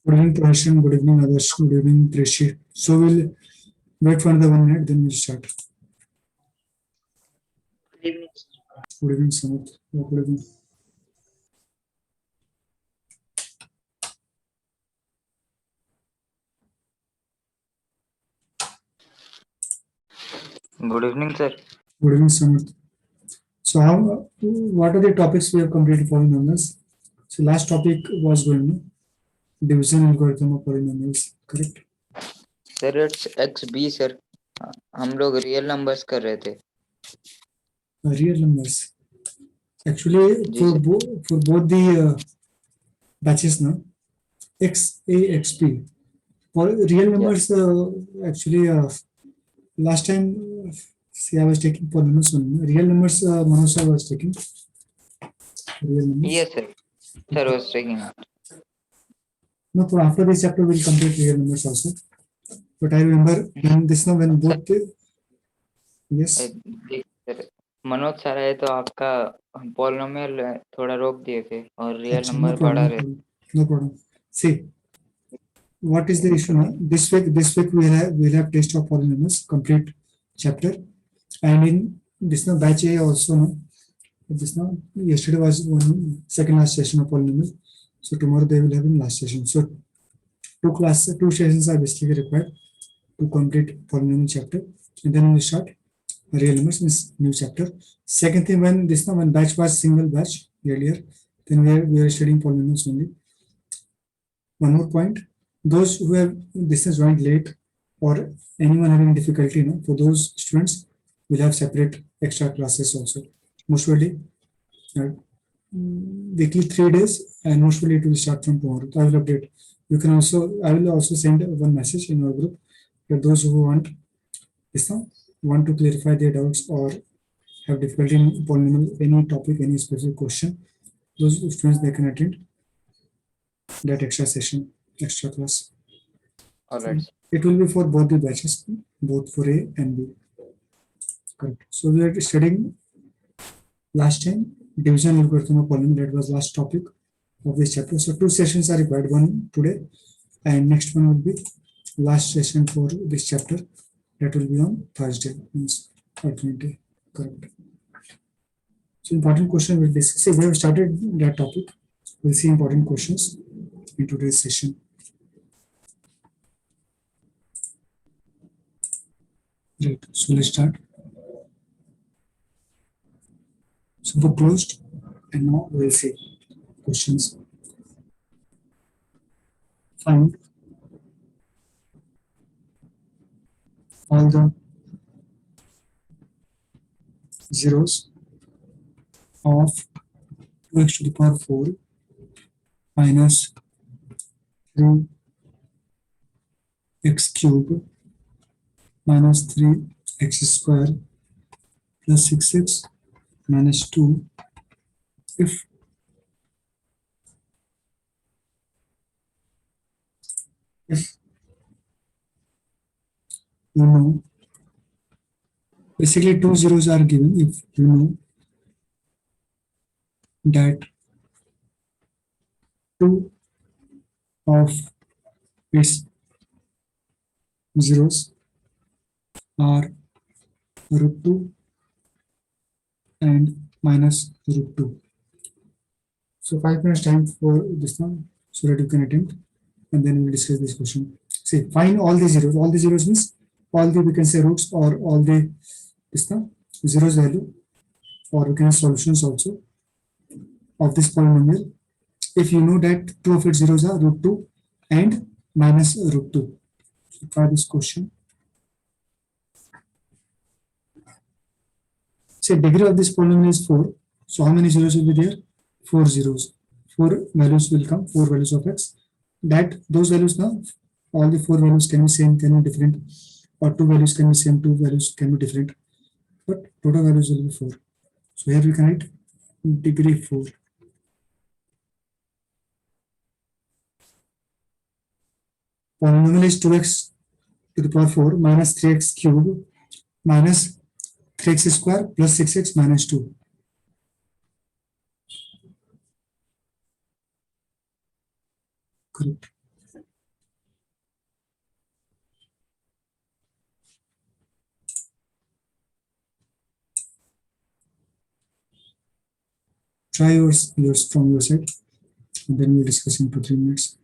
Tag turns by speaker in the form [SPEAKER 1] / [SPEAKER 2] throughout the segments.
[SPEAKER 1] Good evening, Prashant. Good evening, others. Good evening, Trishi. So we'll wait for the 1 minute, then we'll start.
[SPEAKER 2] Good evening.
[SPEAKER 1] Good evening, Samat. Good evening.
[SPEAKER 2] Good evening, sir.
[SPEAKER 1] Good evening, Samat. So what are the topics we have completed for numbers? So last topic was going to division algorithm of polynomials, correct?
[SPEAKER 2] Sir it's X B sir हम लोग real numbers कर रहे थे
[SPEAKER 1] Real numbers. Actually,
[SPEAKER 2] जी
[SPEAKER 1] for
[SPEAKER 2] sir
[SPEAKER 1] for both the batches now, X A X P. For real numbers, actually, last time, see, I was taking polynomials only. Real numbers, Manoj sir was taking. Real numbers.
[SPEAKER 2] Yes sir sir was taking
[SPEAKER 1] No, for after this chapter, we'll complete real numbers also. But I remember when this now, when both the, yes,
[SPEAKER 2] sir Manoj sir आए तो आपका polynomial थोड़ा रोक दिए थे और real
[SPEAKER 1] actually, no
[SPEAKER 2] number
[SPEAKER 1] problem,
[SPEAKER 2] बढ़ा
[SPEAKER 1] no
[SPEAKER 2] रहे
[SPEAKER 1] problem, no problem. See, what is the issue now? This week we'll have test of polynomials, complete chapter, and in this now batch A also, no, this now yesterday was one second last session of polynomial, so tomorrow they will have in last session. So two sessions are basically required to complete polynomial chapter, and then we start real numbers means new chapter. Second thing, when this now when batch was single batch earlier, then we are studying polynomials only. One more point, those who have this is joined late or anyone having difficulty, for those students will have separate extra classes also. Mostly weekly 3 days, and mostly it will start from tomorrow. So I will update. I will also send one message in our group for those who want this now, want to clarify their doubts or have difficulty in polynomial, any topic, any specific question. Those students they can attend that extra session, extra class.
[SPEAKER 2] Alright
[SPEAKER 1] It will be for both the batches, both for A and B. Correct. So we are studying last time division algorithm of polynomial. That was last topic of this chapter. So two sessions are required. One today, and next one will be last session for this chapter. That will be on Thursday, means alternate day. Correct. So important question we'll discuss. See, we have started that topic. We'll see important questions in today's session. Right. So let's start. So book closed, and now we'll see questions. Find all the zeros of 2x to the power 4 minus 3x cube minus 3x square plus 6x minus 2 if you know, basically two zeros are given if you know that two of its zeros are root 2 and minus root 2. So 5 minutes time for this one so that you can attempt, and then we'll discuss this question. See, find all the zeros. All the zeros means all the, we can say, roots or all the this one zeros value, or we can have solutions also of this polynomial. If you know that two of its zeros are root 2 and minus root 2. So try this question. Say degree of this polynomial is 4. So how many zeros will be there? 4 zeros. 4 values will come, 4 values of x. That those values now, all the 4 values can be same, can be different, or 2 values can be same, 2 values can be different, but total values will be 4. So here we can write degree 4. Polynomial is 2x to the power 4 minus 3x cube minus 3x square plus 6x minus 2. Correct. Try yours from your side, and then we'll discuss in 2-3 minutes.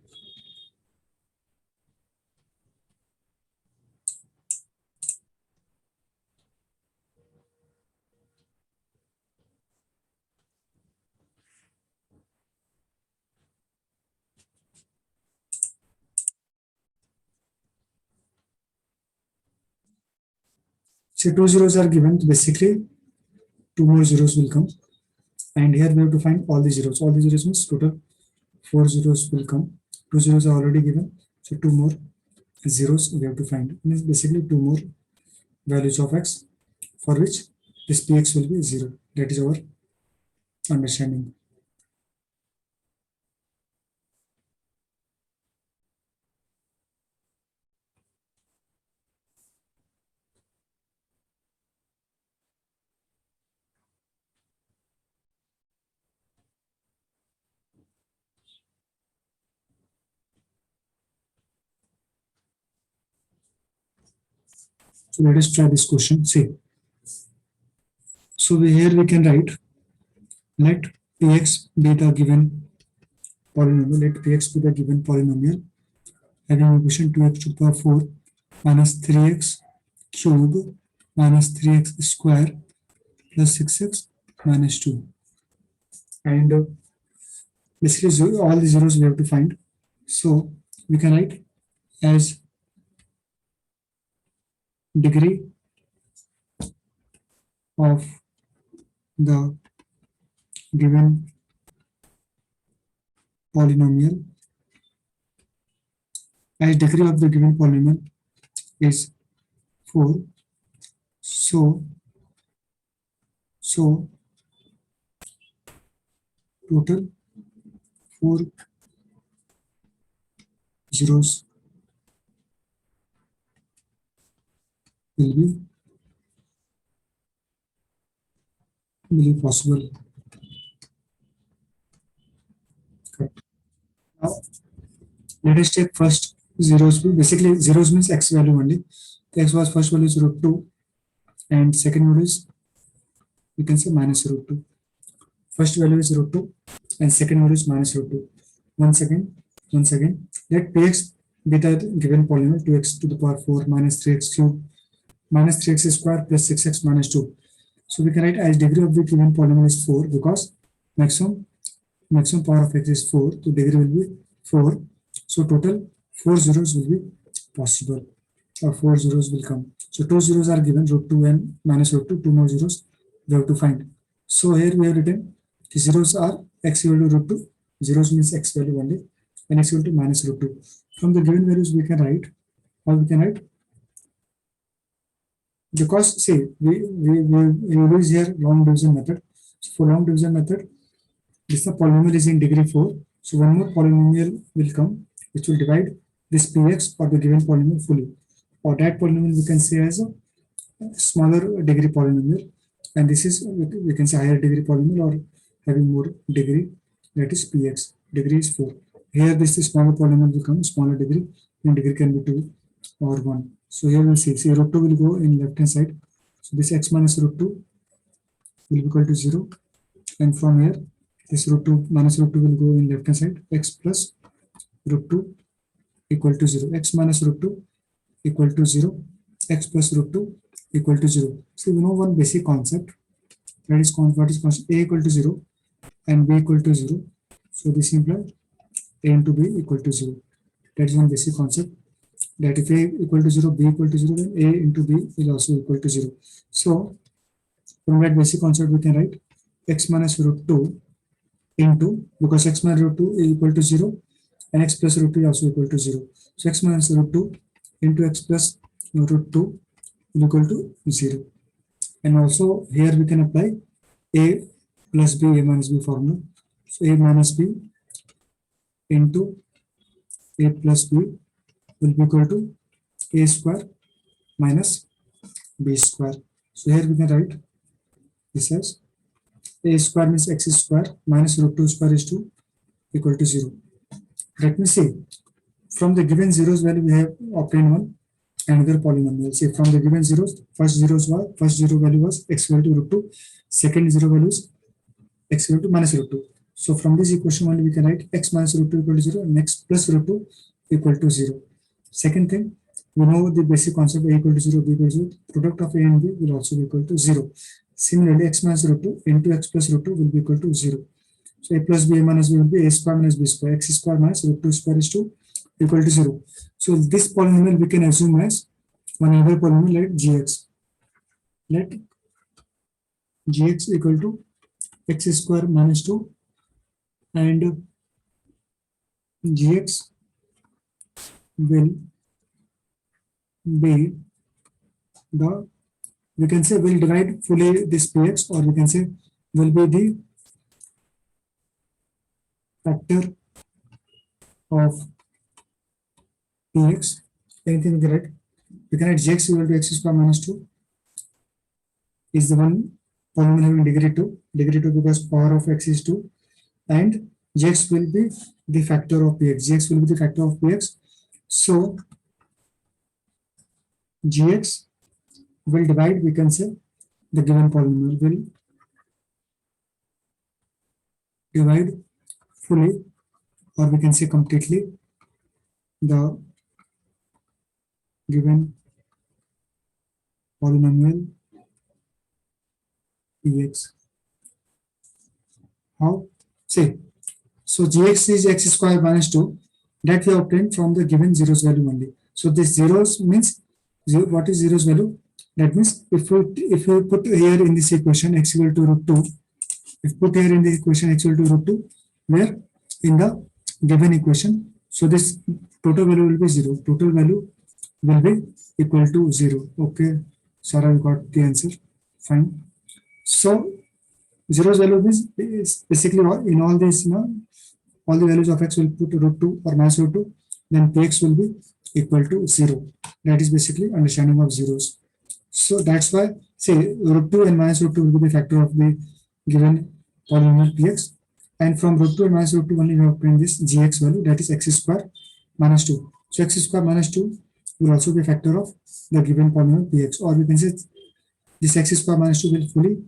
[SPEAKER 1] So 2 zeros are given, basically 2 more zeros will come, and here we have to find all the zeros. All the zeros means total 4 zeros will come. 2 zeros are already given, so 2 more zeros we have to find. Means basically 2 more values of x for which this px will be 0. That is our understanding. So let us try this question. See, so here we can write, let px be the given polynomial. Let px be the given polynomial having equation 2x to the power 4 minus 3x cube minus 3x square plus 6x minus 2. And basically all the zeros we have to find. So we can write as degree of the given polynomial, as degree of the given polynomial is 4. So total 4 zeros will be possible. Correct. Now let us take first zeros. Basically zeros means x value only. The x was first value is root 2, and second value is, you can say, minus root 2. First value is root 2 and second value is minus root 2. Once again, let px be the given polynomial 2x to the power 4 minus 3x cube minus 3x square plus 6x minus 2. So we can write as degree of the given polynomial is 4, because maximum power of x is 4, so degree will be 4. So total 4 zeros will be possible, or 4 zeros will come. So 2 zeros are given, root 2 and minus root 2, 2 more zeros we have to find. So here we have written the zeros are x equal to root 2, zeros means x value only, and x equal to minus root 2. From the given values we can write, or we can write, because see, we use here long division method. So for long division method, this the polynomial is in degree 4. So one more polynomial will come which will divide this px or the given polynomial fully, or that polynomial we can say as a smaller degree polynomial, and this is, we can say, higher degree polynomial or having more degree, that is px. Degree is 4. Here this is smaller polynomial will come, smaller degree, and degree can be 2 or 1. So here we'll see root 2 will go in left hand side. So this x minus root 2 will be equal to 0, and from here this root 2 minus root 2 will go in left hand side, x plus root 2 equal to 0, x minus root 2 equal to 0, x plus root 2 equal to 0. So we know one basic concept, that is what is constant, a equal to 0 and b equal to 0. So this implies a into b equal to 0. That is one basic concept, that if a equal to 0, b equal to 0, then a into b will also equal to 0. So from that basic concept we can write x minus root 2 into, because x minus root 2 is equal to 0 and x plus root 2 is also equal to 0. So x minus root 2 into x plus root 2 is equal to 0. And also here we can apply a plus b, a minus b formula. So a minus b into a plus b will be equal to a square minus b square. So here we can write this as a square means x square minus root 2 square is 2 equal to 0. Let me see, from the given zeros value we have obtained another polynomial. See, from the given zeros, first zero value was x equal to root 2, second zero value is x equal to minus root 2. So from this equation only we can write x minus root 2 equal to 0 and x plus root 2 equal to 0. Second thing, we know the basic concept a equal to 0, b equal to 0. Product of a and b will also be equal to 0. Similarly, x minus root 2 into x plus root 2 will be equal to 0. So a plus b a minus b will be a square minus b square. X square minus root 2 square is 2 equal to 0. So this polynomial we can assume as one other polynomial like gx. Let gx equal to x square minus 2 and gx will be the, we can say will divide fully this px, or we can say will be the factor of px. Anything we can write, we can write gx equal to x square minus 2 is the one polynomial having degree 2 because power of x is 2, and gx will be the factor of px. Gx will be the factor of px. So gx will divide, we can say, the given polynomial will divide fully, or we can say completely, the given polynomial px. How? Say, so gx is x square minus 2 that we obtained from the given zeros value only. So this zeros means zero, what is zeros value? That means if we put here in this equation x equal to root 2, if put here in the equation x equal to root 2, where in the given equation, so this total value will be 0. Total value will be equal to 0. Okay, Sarah, you got the answer. Fine. So zeros value is basically in all these, all the values of x will put root 2 or minus root 2, then px will be equal to 0. That is basically understanding of zeros. So that's why, say, root 2 and minus root 2 will be the factor of the given polynomial px, and from root 2 and minus root 2 only we obtain this gx value, that is x square minus 2. So x square minus 2 will also be a factor of the given polynomial px, or we can say this x square minus 2 will fully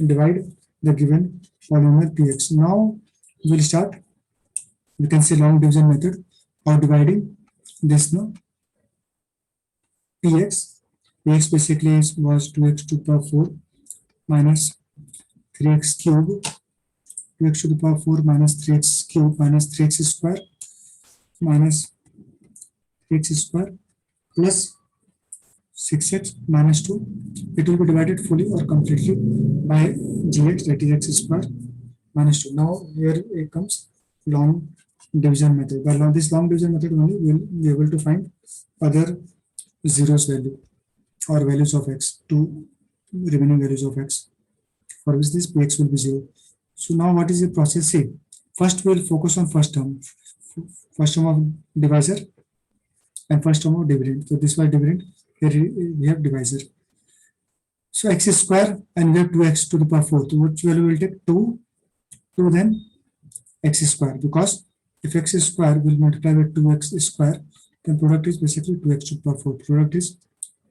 [SPEAKER 1] divide the given polynomial px. Now we'll start, we can say, long division method of dividing this px. Px basically was 2x to the power 4 minus 3x cube, 2x to the power 4 minus 3x cube minus 3x square minus 3x square plus 6x minus 2. It will be divided fully or completely by gx, that is x square minus 2. Now here it comes long division method. By this long division method only we will be able to find other zeros value or values of x, to remaining values of x, for which this px will be 0. So now what is the process? See, first we will focus on first term of divisor and first term of dividend. So this was dividend, here we have divisor. So x square and we have 2x to the power 4. So which value will take? 2 then x square, because if x square will multiply with 2x square, then product is basically 2x to the power 4. Product is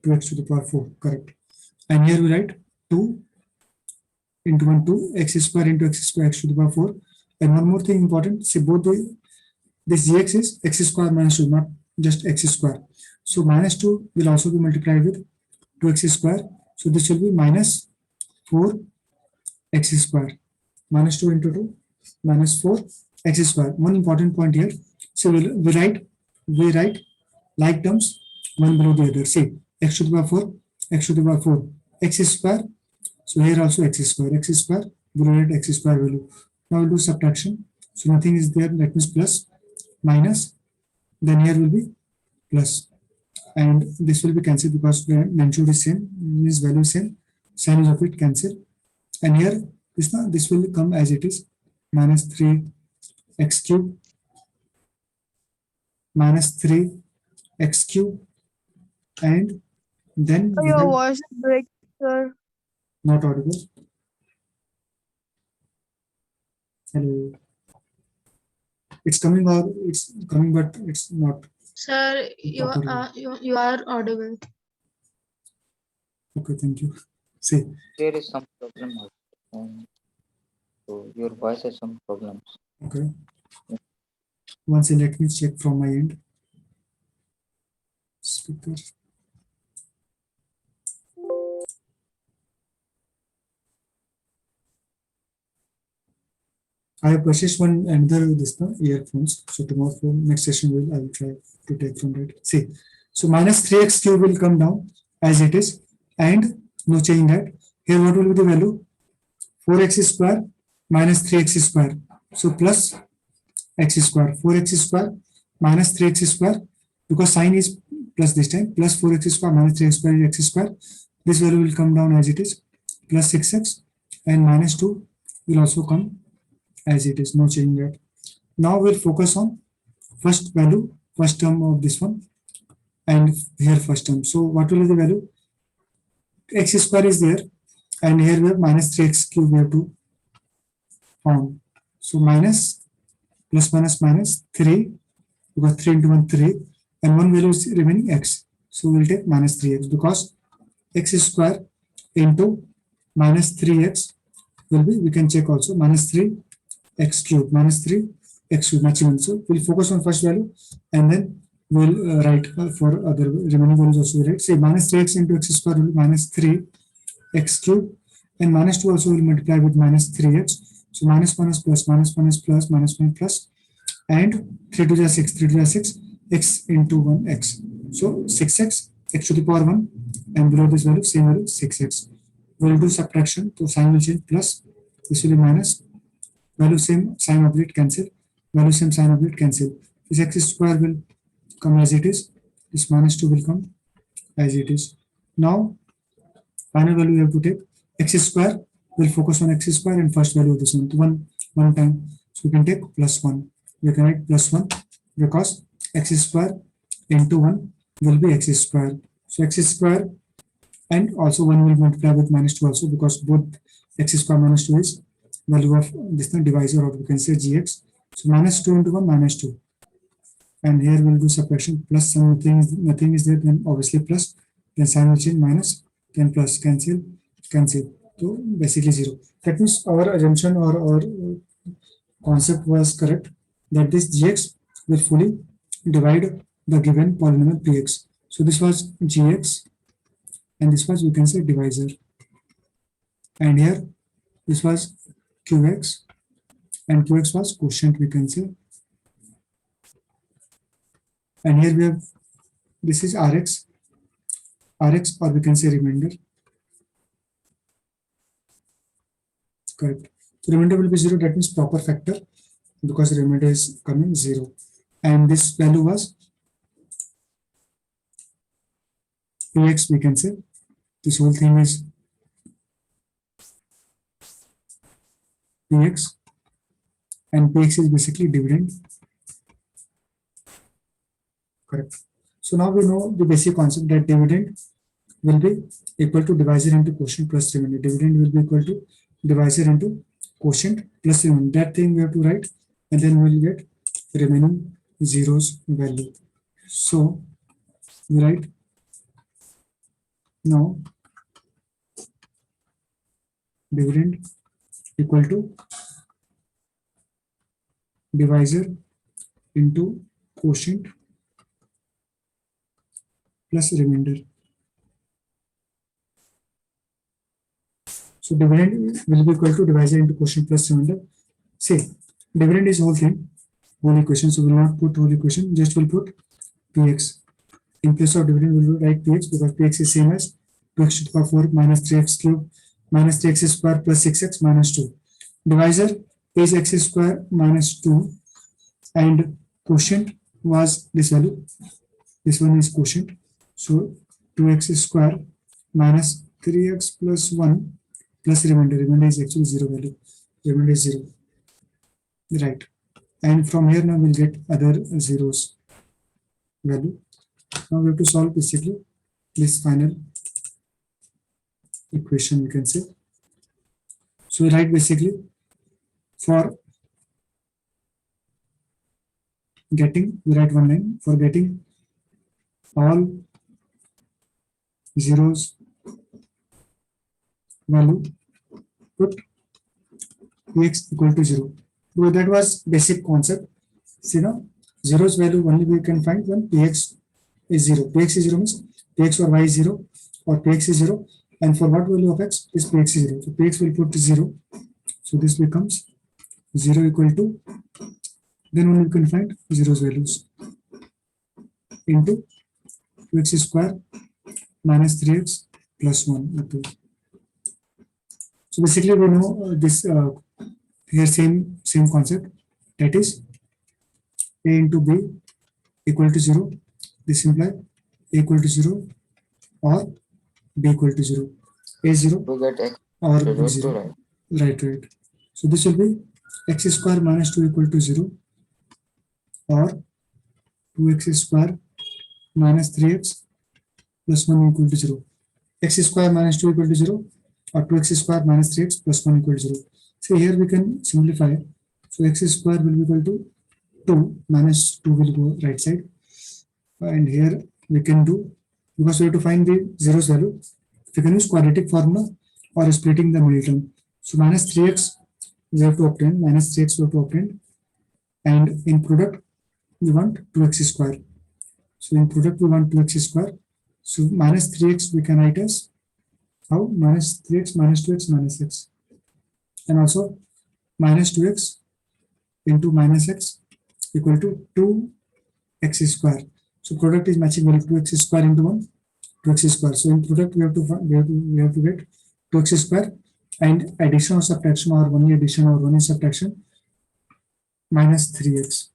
[SPEAKER 1] 2x to the power 4, correct. And here we write 2 into 1, 2, x square into x square, x to the power 4. And one more thing important, see both this gx is x square minus 2, not just x square. So minus 2 will also be multiplied with 2x square. So this will be minus 4x square. Minus 2 into 2, minus 4x square. One important point here. So we write like terms one below the other. See, x to the power 4, x to the power 4, x square. So here also x square, below it x square value. Now we'll do subtraction. So nothing is there, that means plus, minus, then here will be plus, and this will be cancelled because the magnitude is same, means value same, sign of it cancel, and here this will come as it is, minus 3x cube minus 3x cube, and then we
[SPEAKER 3] Your
[SPEAKER 1] have
[SPEAKER 3] voice is breaking, sir.
[SPEAKER 1] not audible. Hello. It's coming but it's not.
[SPEAKER 4] Sir, you are audible.
[SPEAKER 1] Okay, thank you. See,
[SPEAKER 2] There is some problem. So your voice has some problems.
[SPEAKER 1] Okay. Once let me check from my end. Speaker. I have purchased one another this earphones. So tomorrow for next session I will try to take from that. See, so minus 3x cube will come down as it is, and no change that. Here what will be the value? 4x square minus 3x square. So plus x square, 4x square minus 3x square, because sign is plus this time, plus 4x square minus 3x square is x square. This value will come down as it is, plus 6x, and minus 2 will also come as it is, no change that. Now we'll focus on first value, first term of this one, and here first term. So what will be the value? X square is there, and here we have minus 3x cube we have to found. So minus plus minus minus 3, because 3 into 1 3, and one value is remaining x. So we'll take minus 3x, because x square into minus 3x will be, we can check also, minus 3 x cube, minus 3 x cube maximum. So we'll focus on first value, and then we'll write for other remaining values also, right? Say minus 3x into x square will be minus 3 x cube, and minus 2 also will multiply with minus 3x. So minus 1 is plus, minus 1 is plus, minus 1 plus, and 3 to the 6, 3 to the 6, x into 1 x. So 6x, x to the power 1, and below this value, same value, 6x. We'll do subtraction, so sign will change, plus, this will be minus, value same, sign obliterate cancel, value same, sign obliterate cancel. This x square will come as it is, this minus 2 will come as it is. Now, final value we have to take, x square, we'll focus on x square and first value of this one time. So we can take plus 1. We can write plus 1, because x square into 1 will be x square. So x square, and also 1 will multiply with minus 2 also, because both x square minus 2 is value of this divisor, or we can say gx. So minus 2 into 1 minus 2, and here we'll do subtraction, plus nothing is there, then obviously plus, then sign will change, minus, then plus, cancel. So basically 0. That means our assumption or concept was correct, that this gx will fully divide the given polynomial px. So this was gx, and this was, we can say, divisor, and here this was qx, and qx was quotient, we can say, and here we have, this is rx, or we can say remainder. Correct. So remainder will be 0, that means proper factor, because remainder is coming 0, and this value was px, we can say. This whole thing is px, and px is basically dividend. Correct. So now we know the basic concept that dividend will be equal to divisor into quotient plus remainder. Dividend will be equal to divisor into quotient plus remainder. That thing we have to write, and then we will get remaining zeros value. So we write now dividend equal to divisor into quotient plus remainder. So dividend will be equal to divisor into quotient plus remainder. Say dividend is whole thing, whole equation, so we will not put whole equation, just will put px. In place of dividend we will write px, because px is same as 2x to the power 4 minus 3x cube minus 3x square plus 6x minus 2. Divisor is x square minus 2, and quotient was this value, this one is quotient. So 2x square minus 3x plus 1 plus remainder is actually 0 value, remainder is 0, right? And from here now we'll get other zeros value. Now we have to solve basically this final equation, we can say. So we write basically for getting, we write one line, for getting all zeros value, put Px equal to 0. So that was basic concept. See now, zero's value only we can find when Px is 0. Px is 0 means Px or y is 0 or Px is 0. And for what value of x is Px is 0. So Px will put 0. So this becomes 0 equal to, then only we can find zero's values into 2x square minus 3x plus 1. Okay. So basically we know this here same concept, that is a into b equal to 0. This implies a equal to 0 or b equal to 0. A 0
[SPEAKER 2] We get x
[SPEAKER 1] or
[SPEAKER 2] to
[SPEAKER 1] b
[SPEAKER 2] root
[SPEAKER 1] 0.
[SPEAKER 2] 2, right?
[SPEAKER 1] Right. So this will be x square minus 2 equal to 0 or 2x square minus 3x plus 1 equal to 0. X square minus 2 equal to 0 or 2x square minus 3x plus 1 equal to 0. So here we can simplify. So x square will be equal to 2 minus 2 will go right side. And here we can do, because we have to find the zeros value, we can use quadratic formula or splitting the middle term. So minus 3x we have to obtain, minus 3x we have to obtain, and in product we want 2x square. So in product we want 2x square. So minus 3x we can write as how? Minus 3x minus 2x minus x. And also minus 2x into minus x equal to 2x square. So product is matching value 2x square into 1, 2x square. So in product we have to get 2x square, and addition or subtraction or only addition or only subtraction minus 3x.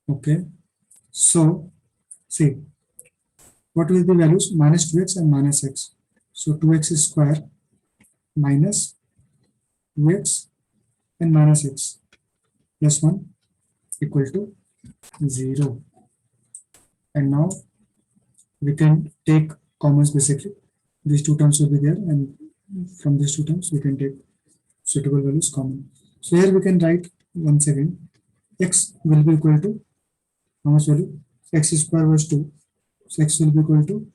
[SPEAKER 1] Okay. So see, what will be the values? Minus 2x and minus x. So 2x square minus 2x and minus x plus 1 equal to 0. And now we can take commons basically. These two terms will be there, and from these two terms we can take suitable values common. So here we can write once again, x will be equal to how much value? X square was 2. So x will be equal to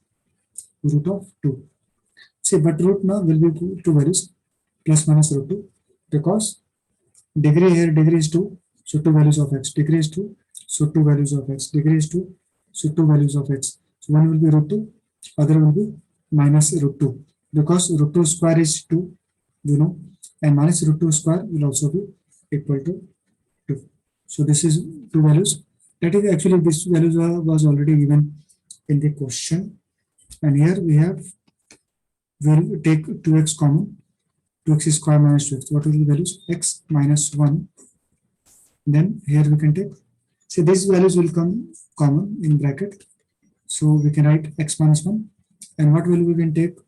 [SPEAKER 1] root of 2. See, but root now will be two values, plus minus root 2, because degree here, degree is 2, so 2 values of x. Degree is 2, so 2 values of x. Degree is 2, so 2 values of x. So one will be root 2, other will be minus root 2, because root 2 square is 2, you know, and minus root 2 square will also be equal to 2. So this is 2 values. That is actually this values was already given in the question, and here we have, we'll take 2x common, 2x square minus 2x. What will be the values? X minus 1. Then here we can take, see these values will come common in bracket. So we can write x minus 1. And what value we can take?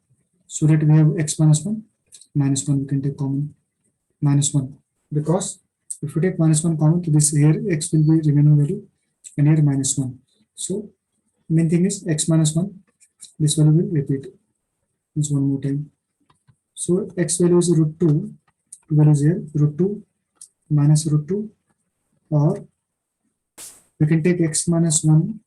[SPEAKER 1] So that we have x minus 1, minus 1 we can take common, minus 1. Because if we take minus 1 common, to this here x will be remaining value, and here minus 1. So main thing is x minus 1, this value will repeat. This one more time. So x value is root 2, value is here root 2 minus root 2, or we can take x minus 1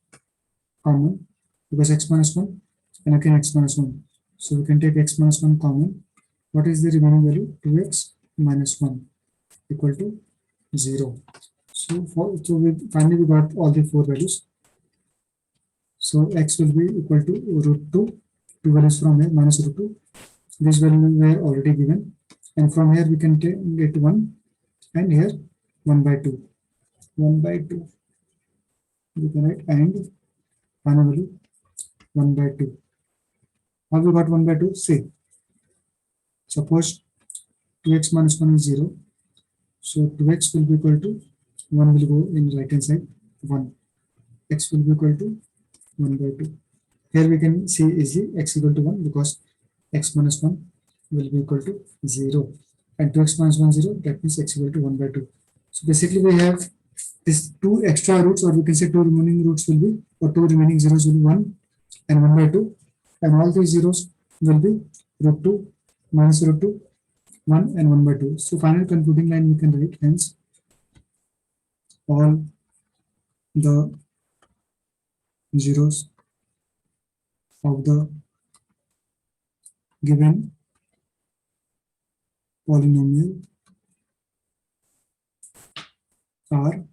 [SPEAKER 1] common, because x minus 1 and again x minus 1. So we can take x minus 1 common. What is the remaining value? 2x minus 1 equal to 0. So finally we got all the 4 values. So x will be equal to root 2, 2 values from here minus root 2. This value were already given, and from here we can get 1, and here 1 by 2. 1 by 2. We can write, and finally 1 by 2. How we got 1 by 2? See, suppose 2x minus 1 is 0. So 2x will be equal to 1 will go in right hand side, 1. X will be equal to 1 by 2. Here we can see easily x equal to 1, because x minus 1 will be equal to 0. And 2x minus 1 0, that means x equal to 1 by 2. So basically we have this 2 extra roots, or we can say 2 remaining roots will be, or 2 remaining zeros will be 1 and 1 by 2. And all these zeros will be root 2 minus root 2, 1 and 1 by 2. So final concluding line we can write, hence all the zeros of the given polynomial are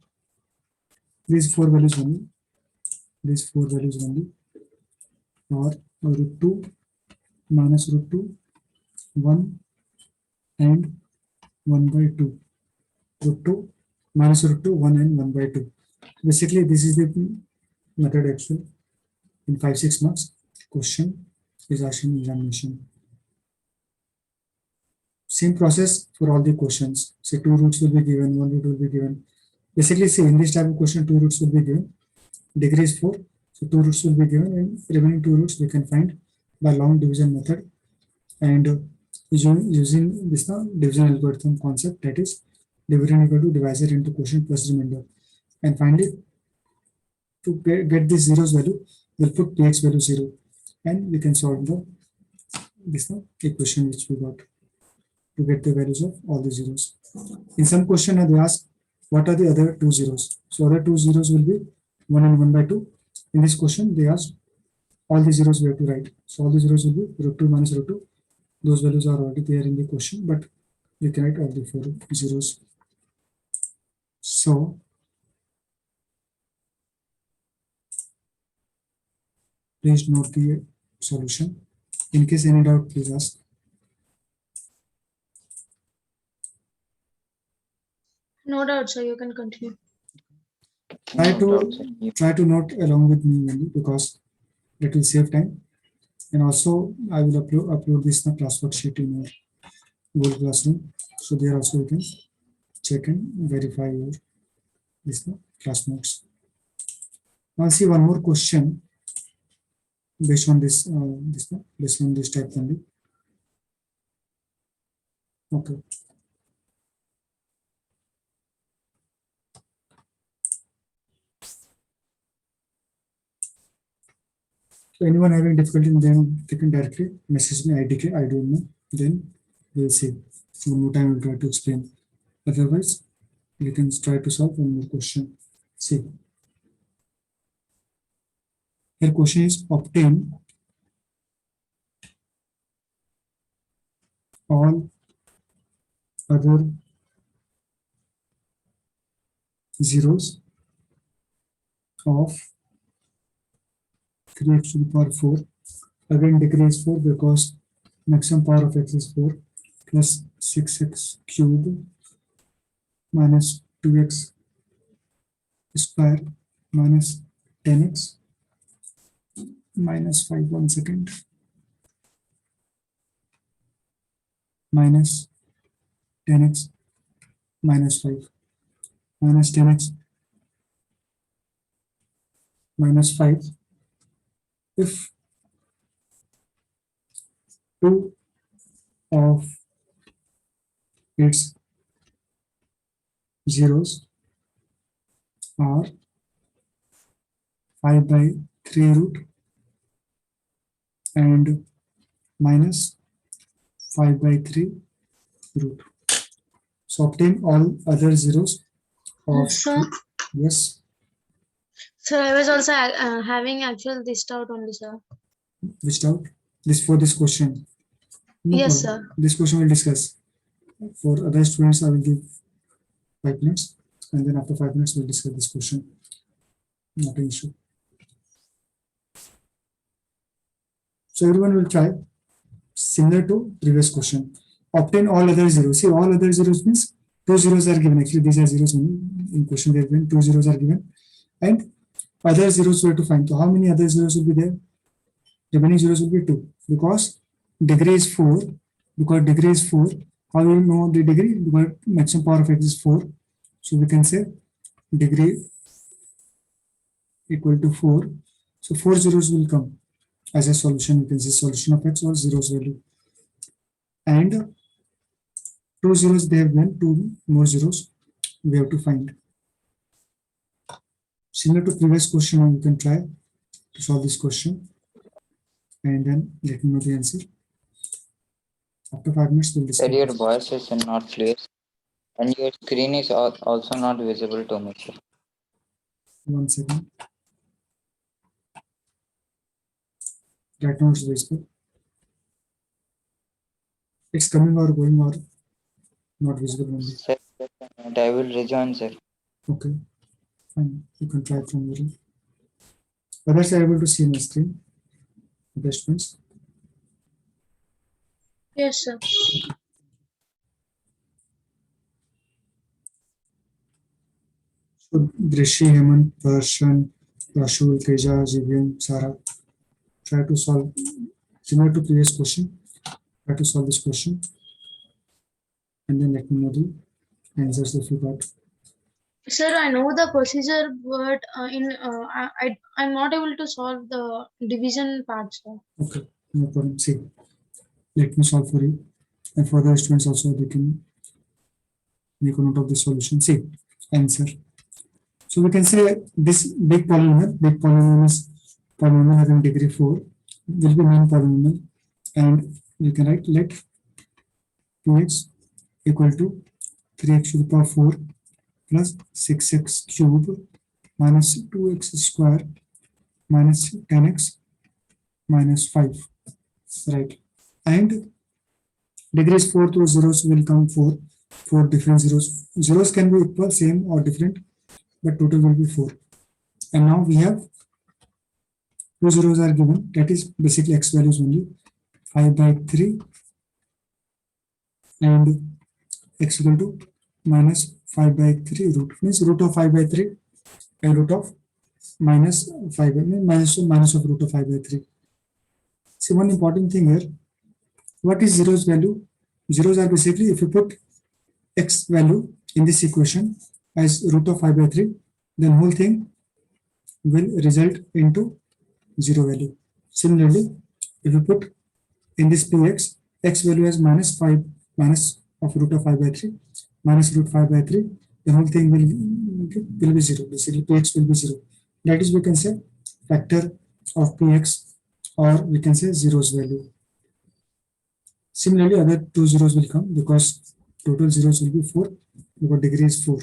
[SPEAKER 1] these four values only, or root 2 minus root 2, 1 and 1 by 2, root 2 minus root 2, 1 and 1 by 2. Basically, this is the method actually in 5-6 marks question is asked in examination. Same process for all the questions. Say 2 roots will be given, 1 root will be given. Basically, see in this type of question, 2 roots will be given. Degree is 4, so 2 roots will be given, and remaining 2 roots we can find by long division method and using this division algorithm concept, that is dividend equal to divisor into quotient plus remainder. And finally, to get this zeros value, we'll put px value 0 and we can solve this equation which we got to get the values of all the zeros. In some question they ask what are the other two zeros. So other two zeros will be 1 and 1 by 2. In this question they ask all the zeros we have to write. So all the zeros will be root 2 minus root 2. Those values are already there in the question, but we can write all the 4 zeros. So please note the solution. In case any doubt, please ask.
[SPEAKER 4] No doubt, sir. You can continue.
[SPEAKER 1] Try to note along with me only, because that will save time. And also I will upload this in a class worksheet in your Google Classroom. So there also you can check and verify your class notes. Now see one more question based on this based on this type only. Okay. So anyone having difficulty, then they can directly message me IDK, I don't know. Then we'll see. One more time we'll try to explain. Otherwise, you can try to solve one more question. See. Here question is obtain all other zeros of 3x to the power 4. Again degree is 4 because maximum power of x is 4 plus 6x cubed minus 2x square minus 10x minus 5, 1 second, minus 10x minus 5 minus 10x minus 5. If 2 of its zeros are 5 by 3 root and minus 5 by 3 root. So obtain all other zeros of
[SPEAKER 4] Sir?
[SPEAKER 1] Yes.
[SPEAKER 4] Sir, I was also having actual this doubt only, sir.
[SPEAKER 1] Which doubt? This for this question. No
[SPEAKER 4] Yes,
[SPEAKER 1] problem.
[SPEAKER 4] sir.
[SPEAKER 1] This question we'll discuss. For other students, I will give 5 minutes, and then after 5 minutes, we'll discuss this question. Not an issue. So everyone will try similar to previous question. Obtain all other zeros. See, all other zeros means 2 zeros are given. Actually, these are zeros only. In question, they have given 2 zeros are given, and other zeros were to find. So how many other zeros will be there? Remaining zeros will be 2 because degree is 4. Because degree is 4, how do you know the degree? Because maximum power of x is 4. So we can say degree equal to 4. So 4 zeros will come as a solution. You can say solution of x or zeros value. And 2 zeros they have given, 2 more zeros we have to find. Similar to previous question, you can try to solve this question and then let me know the answer. After 5 minutes, we'll discuss.
[SPEAKER 2] Sir, your voice is not clear and your screen is also not visible to me, sir.
[SPEAKER 1] 1 second. Right now it's visible. It's coming or going or not visible only.
[SPEAKER 2] Sir, I will rejoin, sir.
[SPEAKER 1] Okay, fine. You can try from your end. Others are able to see my screen. Best friends.
[SPEAKER 4] Yes, sir.
[SPEAKER 1] So Drishi, Hemant, Darshan, Rashul, Teja, Jivyam, Sarah. Try to solve similar to previous question. Try to solve this question. And then let me know the answers if you got.
[SPEAKER 4] Sir, I know the procedure, but I'm not able to solve the division part, sir.
[SPEAKER 1] Okay, no problem. See, let me solve for you. And for the students also, they can make a note of the solution. See, answer. So we can say this big polynomial is polynomial having degree 4, will be main polynomial, and we can write let 2x equal to 3x to the power 4 plus 6x cube minus 2x square minus 10x minus 5, right? And degrees 4 through zeros will come 4 different zeros. Zeros can be equal, same or different, but total will be 4. And now we have 2 zeros are given, that is basically x values only, 5 by 3 and x equal to minus 5 by 3 root, means root of 5 by 3 and root of minus 5 by minus of root of 5 by 3. See, one important thing here, what is zeros value? Zeros are basically if you put x value in this equation as root of 5 by 3, then whole thing will result into 0 value. Similarly, if you put in this px x value as minus 5 minus of root of 5 by 3 minus root 5 by 3, the whole thing will be 0. Basically, px will be 0. That is, we can say factor of px, or we can say zeros value. Similarly, other 2 zeros will come because total zeros will be 4 because degree is 4,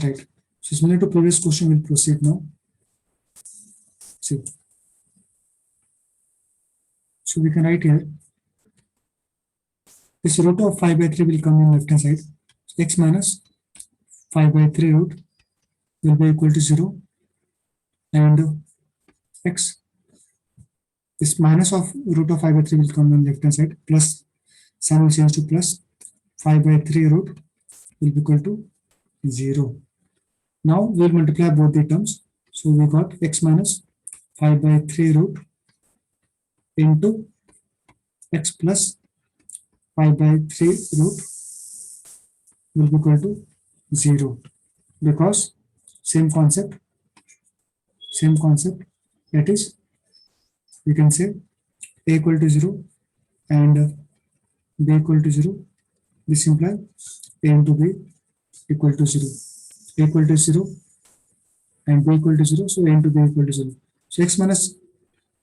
[SPEAKER 1] right? So similar to previous question, we'll proceed now. See, so we can write here this root of 5 by 3 will come in left hand side. X minus 5 by 3 root will be equal to 0, and x, this minus of root of 5 by 3 will come on left hand side, plus sign will change to plus 5 by 3 root will be equal to 0. Now we will multiply both the terms. So we got x minus 5 by 3 root into x plus 5 by 3 root will be equal to 0, because same concept, that is, we can say a equal to 0 and b equal to 0. This implies a into b equal to 0, a equal to 0 and b equal to 0, so a into b equal to 0. So x minus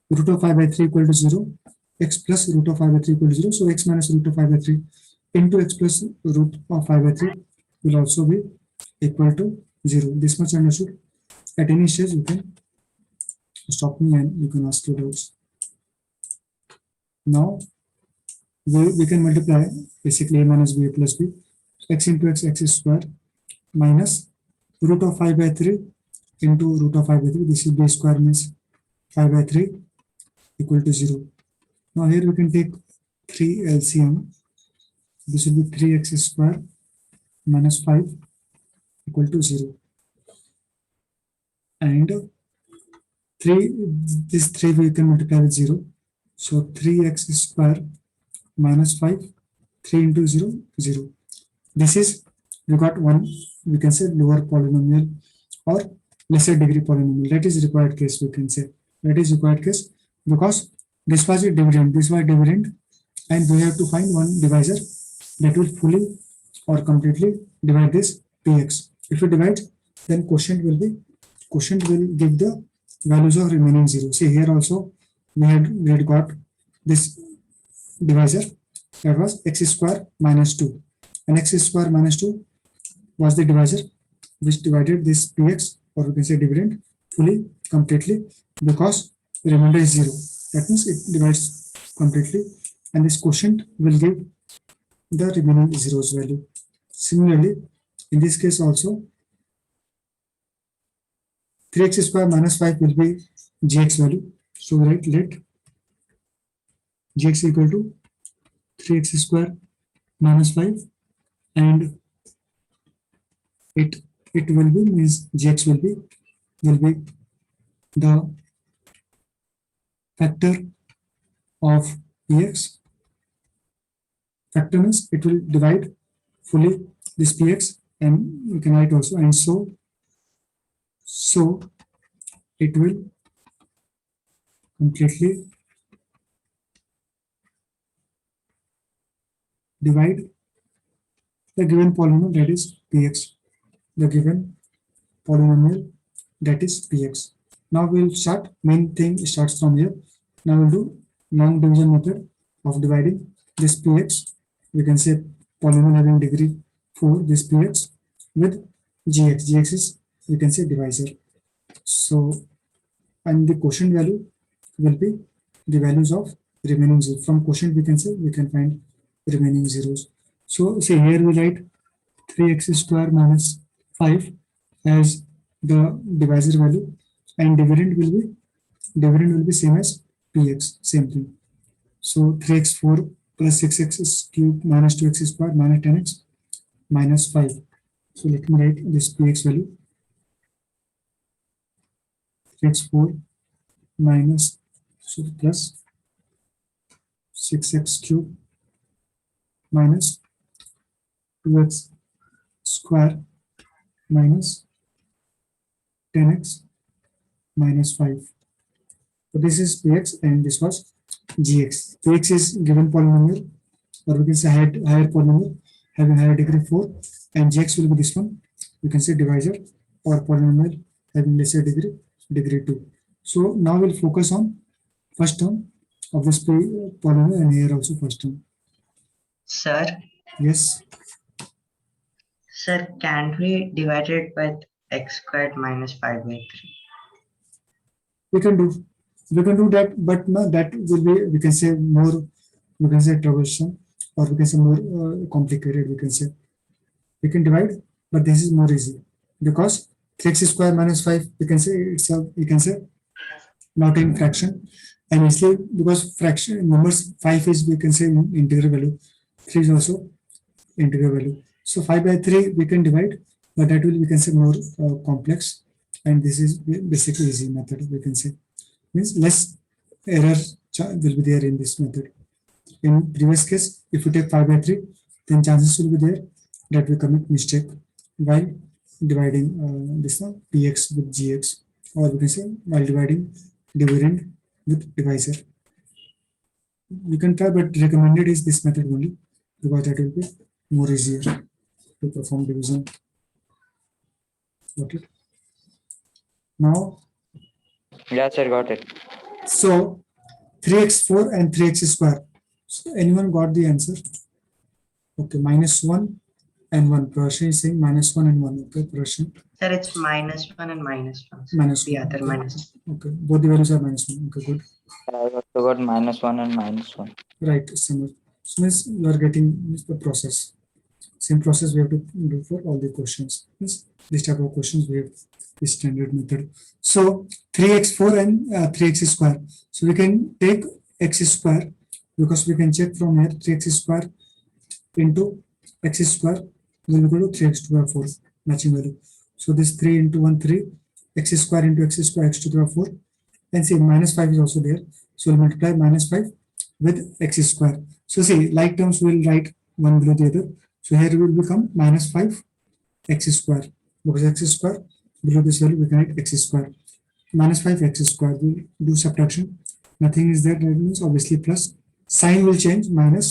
[SPEAKER 1] root of 5 by 3 equal to 0, x plus root of 5 by 3 equal to 0, so x minus root of 5 by 3 into x plus root of 5 by 3 will also be equal to 0. This much understood. At any stage you can stop me and you can ask your doubts. Now we can multiply basically a minus b plus b, x into x square minus root of 5 by 3 into root of 5 by 3, this is b square means 5 by 3 equal to 0. Now here we can take 3 LCM, this will be 3x square minus 5 equal to 0, and 3, this 3 we can multiply with 0, so 3x square minus 5, 3 into 0, 0. This is, we got one, we can say lower polynomial or lesser degree polynomial. That is required case, we can say. That is required case because this was a dividend, this was dividend, and we have to find one divisor that will fully or completely divide this px. If you divide, then quotient will give the values of remaining 0. See, here also we had got this divisor, that was x square minus 2, and x square minus 2 was the divisor which divided this px, or we can say dividend, fully, completely, because remainder is 0. That means it divides completely, and this quotient will give the remaining zeros value. Similarly, in this case also, 3x square minus 5 will be gx value. So let gx equal to 3x square minus 5, and it will be, means gx will be the factor of px. Factor means it will divide fully this px, and you can write also, and so it will completely divide the given polynomial, that is px. The given polynomial, that is px. Now we'll start, main thing starts from here. Now we'll do long division method of dividing this px. We can say polynomial having degree 4, this px, with gx. Gx is, we can say, divisor. So, and the quotient value will be the values of remaining zeros. From quotient we can say, we can find remaining zeros. So say here we write 3x square minus 5 as the divisor value, and dividend will be same as px, same thing. So 3x4 plus 6x cube minus 2x square minus 10x minus 5. So let me write this px value, 3x4 minus, so plus 6x cube minus 2x square minus 10x minus 5. So this is px and this was gx. Px is given polynomial, or we can say higher polynomial having higher degree 4, and gx will be this one, you can say divisor, or polynomial having lesser degree 2. So now we'll focus on first term of this polynomial, and here also first term.
[SPEAKER 3] Sir,
[SPEAKER 1] Yes,
[SPEAKER 3] sir, can't we divide it with x squared minus 5 by 3?
[SPEAKER 1] we can do that, but no, that will be, we can say, more, we can say, troublesome, or we can say more complicated. We can say we can divide, but this is more easy because 3x square minus 5, we can say it's a, we can say, not in fraction, and actually because fraction numbers, 5 is, we can say, integer value, 3 is also integer value. So 5 by 3 we can divide, but that will, we can say, more complex, and this is basically easy method, we can say, means less error will be there in this method. In previous case, if you take 5 by 3, then chances will be there that we commit mistake while dividing this one px with gx, or we can say while dividing dividend with divisor. You can try, but recommended is this method only, because that will be more easier to perform division. Got it? Now,
[SPEAKER 2] Yeah, sir, got it.
[SPEAKER 1] so 3x4 and 3x square. So anyone got the answer? Okay, minus 1 and 1. Prashan is saying minus 1 and 1. Okay, Prashan.
[SPEAKER 3] Sir, it's minus 1 and minus 1. sir.
[SPEAKER 1] Minus
[SPEAKER 3] The
[SPEAKER 1] 1.
[SPEAKER 3] other
[SPEAKER 1] Okay.
[SPEAKER 3] minus.
[SPEAKER 1] Okay, both the values are minus 1. Okay, good.
[SPEAKER 2] I also got -1 and -1.
[SPEAKER 1] Right, Samir. So means you are getting the process. Same process we have to do for all the questions. Means this type of questions we have the standard method. So 3x4 and 3x square. So we can take x square, because we can check from here 3x square into x square will be equal to 3x to the power 4, matching value. So this 3 into 1, 3, x square into x square, x to the power 4, and see minus 5 is also there. So we'll multiply minus 5 with x square. So see, like terms we'll write one below the other. So here it will become minus 5 x square, because x square below this value we can write x square. Minus 5 x square, we do subtraction, nothing is there, that means obviously plus, sign will change, minus